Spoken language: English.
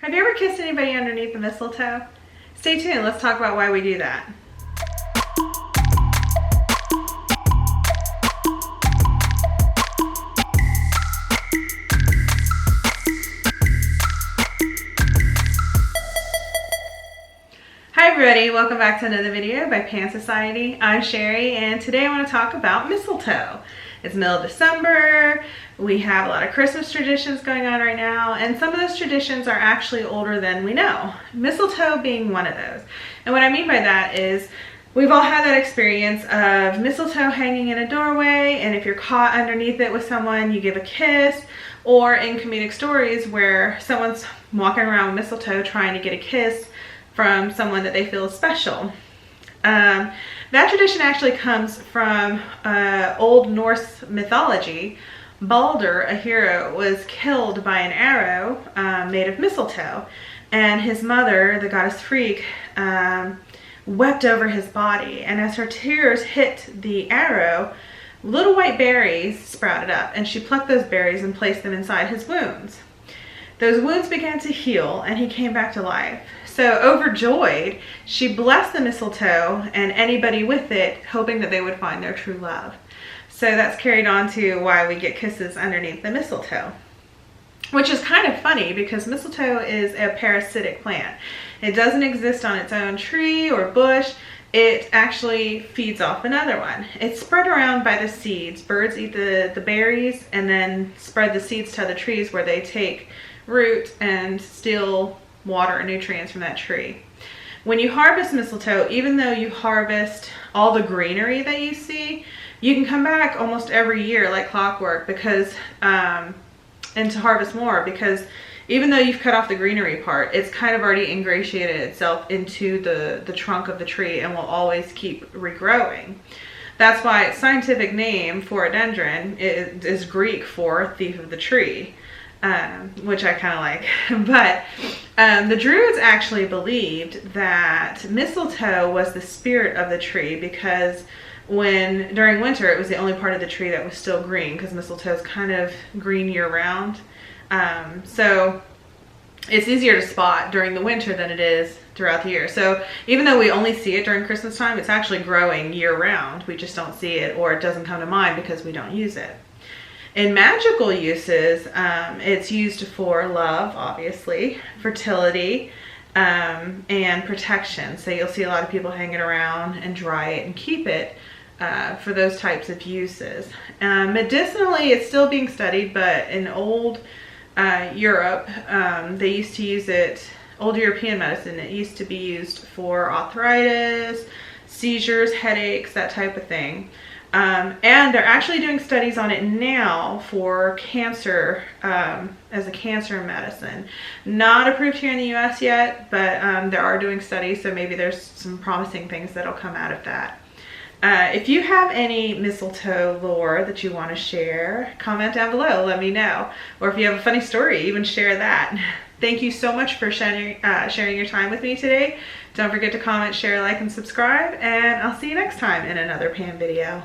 Have you ever kissed anybody underneath the mistletoe? Stay tuned, let's talk about why we do that. Hi everybody, welcome back to another video by Pan Society. I'm Cherie and today I want to talk about mistletoe. It's middle of December, we have a lot of Christmas traditions going on right now, and some of those traditions are actually older than we know. Mistletoe being one of those. And what I mean by that is we've all had that experience of mistletoe hanging in a doorway, and if you're caught underneath it with someone, you give a kiss, or in comedic stories where someone's walking around with mistletoe trying to get a kiss from someone that they feel is special. That tradition actually comes from Old Norse mythology. Balder, a hero, was killed by an arrow made of mistletoe, and his mother, the goddess Frigg, wept over his body, and as her tears hit the arrow, little white berries sprouted up, and she plucked those berries and placed them inside his wounds. Those wounds began to heal, and he came back to life. So overjoyed, she blessed the mistletoe and anybody with it, hoping that they would find their true love. So that's carried on to why we get kisses underneath the mistletoe. Which is kind of funny because mistletoe is a parasitic plant. It doesn't exist on its own tree or bush. It actually feeds off another one. It's spread around by the seeds. Birds eat the berries and then spread the seeds to other trees where they take root and steal water and nutrients from that tree. When you harvest mistletoe, even though you harvest all the greenery that you see, you can come back almost every year like clockwork because and to harvest more, because even though you've cut off the greenery part, it's kind of already ingratiated itself into the trunk of the tree and will always keep regrowing. That's why its scientific name, phorhodendron, is Greek for thief of the tree. Which I kind of like. But the Druids actually believed that mistletoe was the spirit of the tree because during winter it was the only part of the tree that was still green, because mistletoe is kind of green year-round. So it's easier to spot during the winter than it is throughout the year. So even though we only see it during Christmas time, it's actually growing year-round. We just don't see it, or it doesn't come to mind because we don't use it. In magical uses, it's used for love, obviously, fertility, and protection. So you'll see a lot of people hang it around and dry it and keep it for those types of uses. Medicinally, it's still being studied, but in old Europe, they used to use it, old European medicine, it used to be used for arthritis, seizures, headaches, that type of thing. And they're actually doing studies on it now for cancer, as a cancer medicine. Not approved here in the US yet, but there are doing studies, so maybe there's some promising things that'll come out of that. If you have any mistletoe lore that you want to share, comment down below, let me know. Or if you have a funny story, even share that. Thank you so much for sharing your time with me today. Don't forget to comment, share, like, and subscribe, and I'll see you next time in another Pan video.